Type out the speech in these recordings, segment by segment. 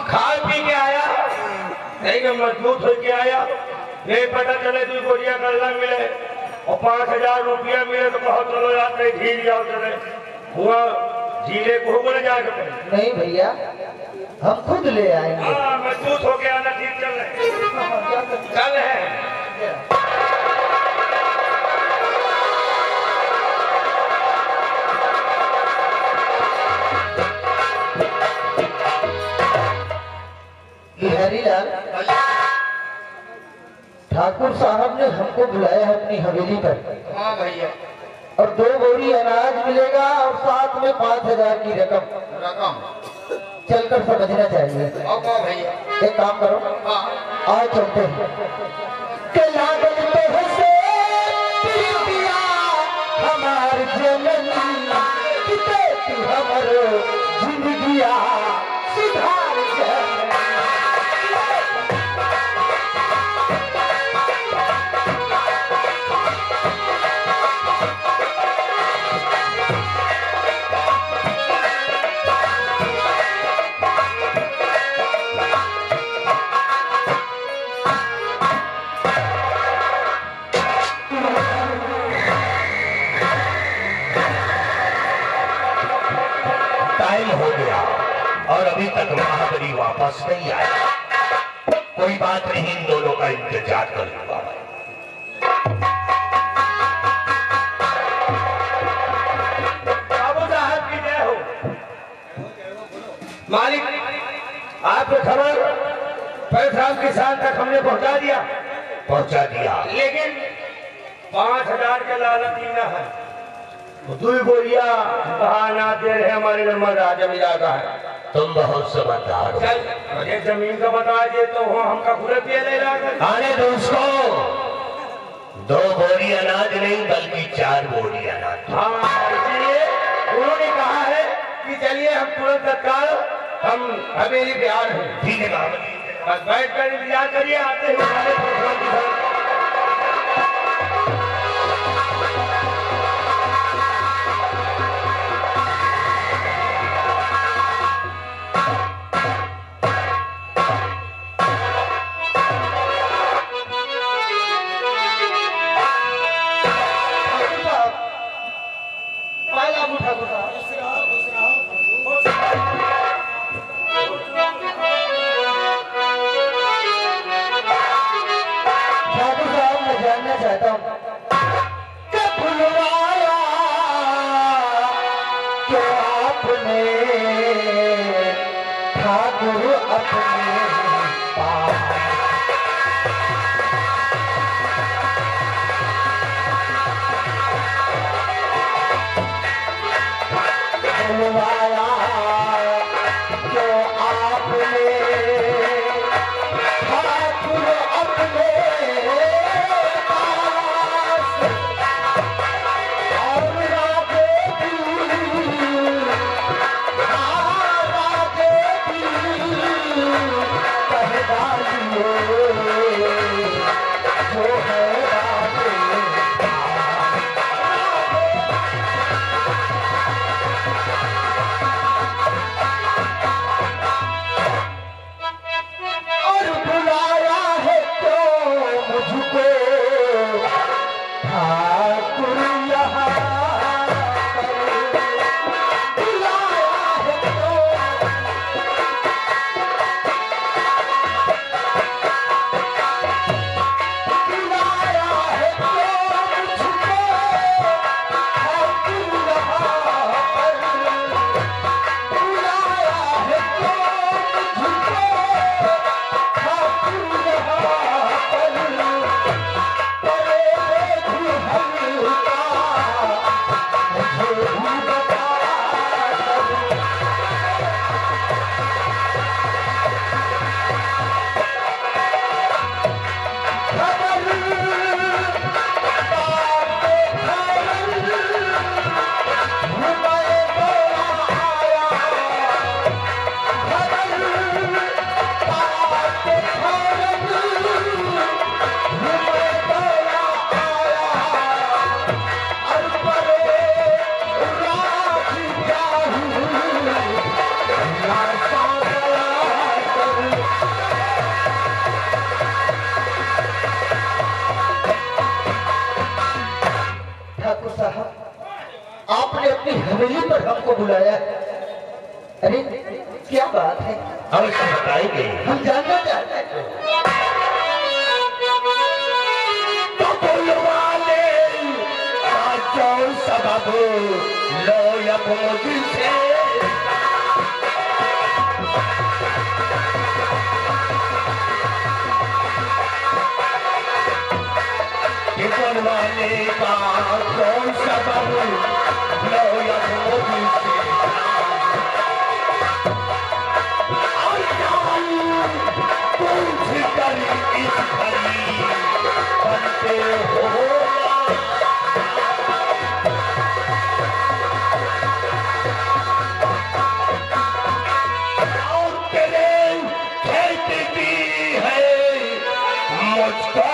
खा पी के आया नहीं मैं मजबूत होके आया नहीं पता चले 2 गोलियां गल्ला मिले और 5000 रुपया मिले तो बहुत चलो यार नहीं झील जाओ चले हुआ झीले को बोले जाके नहीं भैया हम खुद ले आएंगे। हाँ मजबूत होके आना ठीक चल रहे चल है हरीलाल ठाकुर साहब ने हमको बुलाया है अपनी हवेली पर। हाँ भैया और 2 बोरी अनाज मिलेगा और साथ में 5000 की रकम चलकर समझना चाहिए। भैया एक काम करो आज चलते हैं के लागल पे हंसे प्रीतिया हमार जननी किते तू हमरो जिंदगिया सुधार जननी। और अभी तक महाबली वापस नहीं आया। कोई बात नहीं, इन दोनों का इंतजार कर लूंगा मैं। बाबू साहब की जय हो। मालिक आपके खबर पैसा किसान तक हमने पहुंचा दिया लेकिन 5000 का लालच देना है। 2 गोलियां बहाना दे रहे हमारे नंबर राजा इलाका है। तुम बहुत समझदार हो। चल मुझे जमीन का बता दे तो हमका पूरे पिए ले जाकर आने दो उसको। 2 बोरी अनाज नहीं बल्कि 4 बोरी अनाज। हाँ इसलिए उन्होंने कहा है कि चलिए हम तुरंत तत्काल हम हवेली पे आ रहे हैं। ठीक है महाबली, बस बैठ कर इंतजार करिए आते हुए हमारे प्रोग्राम की तरफ। बुलाया। अरे क्या बात है, अवश्य बताएंगे। हम जानना चाहते हैं। तो बोलवाले जो सबब लो मुझसे बोलवाले का कौन सबब लो मुझसे पूछ कर इस घड़ी बनते हो और तेरे खेत की है मुझको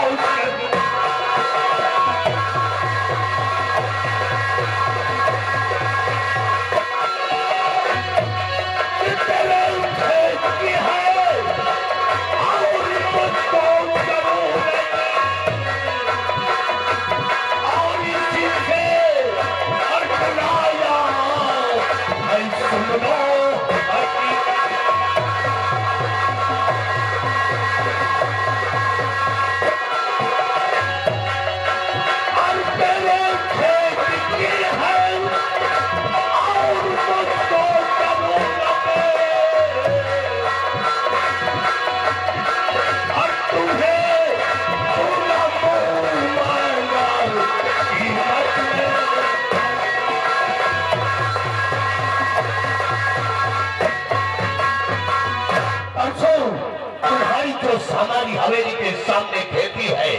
हमारी हवेली के सामने खेती है,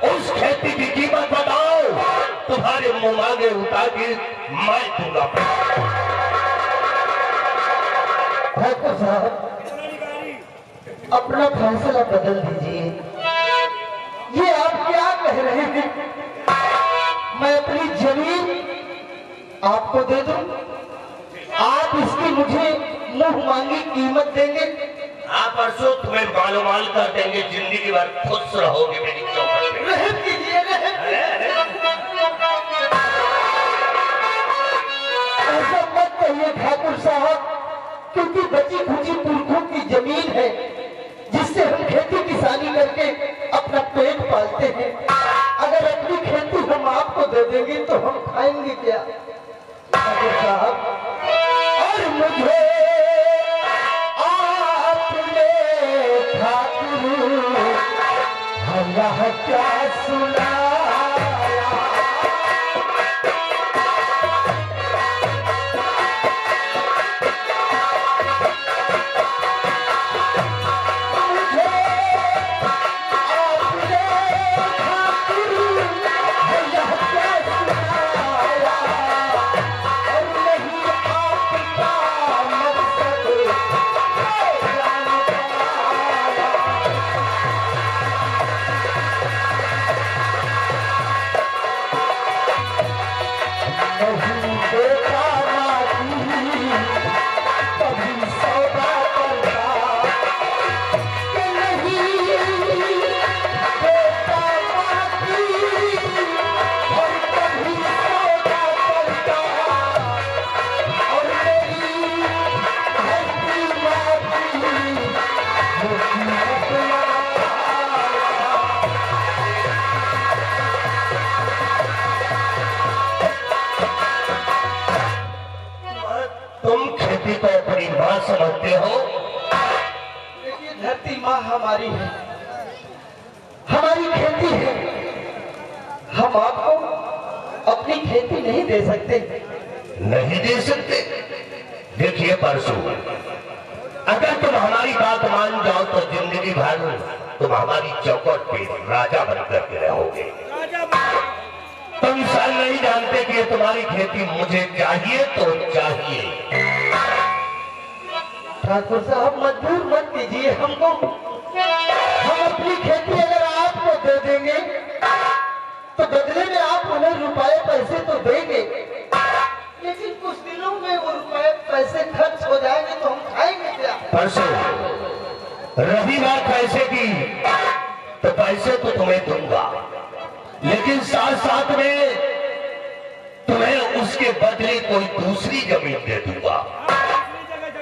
उस खेती की कीमत बताओ। तुम्हारे मुंह मांगे उतार के मैं दूंगा। ठाकुर साहब, अपना फैसला बदल दीजिए। ये आप क्या कह रहे हैं? मैं अपनी जमीन आपको दे दूं, आप इसकी मुझे मुंह मांगी कीमत देंगे? हाँ, परसों तुम्हें मालो माल कर देंगे, जिंदगी भर खुश रहोगे मेरी चौखट पे। रहम कीजिए, रहम कीजिए। ऐसा मत कहिए ठाकुर साहब, क्योंकि बची खुची पुरखों की जमीन है जिससे हम खेती किसानी करके अपना पेट पालते हैं। अगर अपनी खेती हम आपको दे देंगे तो हम खाएंगे क्या ठाकुर साहब? और मुझे अल्लाह क्या सुनाया, मुझे आपने खातिर अल्लाह क्या सुनाया, और नहीं आपका मकसद खेती को अपनी माँ समझते हो? देखिए, धरती माँ हमारी है, हमारी खेती है। हम आपको अपनी खेती नहीं दे सकते। नहीं दे सकते? देखिए परसों, अगर तुम हमारी बात मान जाओ तो जिंदगी भर तुम हमारी चौखट पे राजा बनकर के रहोगे। तुम साल नहीं जानते कि तुम्हारी खेती मुझे चाहिए तो चाहिए। ठाकुर साहब, मजबूर मत कीजिए हमको। हम अपनी खेती अगर आपको दे देंगे तो बदले में आप उन्हें रुपए पैसे तो देंगे, लेकिन कुछ दिनों में वो रुपए पैसे खर्च हो जाएंगे तो हम खाएंगे क्या? परसों रही बात पैसे की, तो पैसे तो तुम्हें दूंगा, लेकिन साथ साथ में तुम्हें उस उसके बदले कोई दूसरी जमीन दे दूंगा।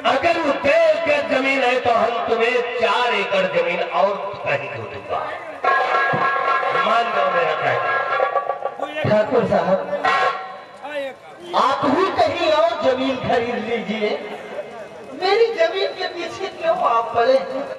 अगर वो 3 एकड़ जमीन है तो हम तुम्हें 4 एकड़ जमीन और कहीं दे दूंगा। मान जाओ मेरा कहना। ठाकुर साहब, आप ही कहीं और जमीन खरीद लीजिए, मेरी जमीन के पीछे क्यों आप पड़े हैं?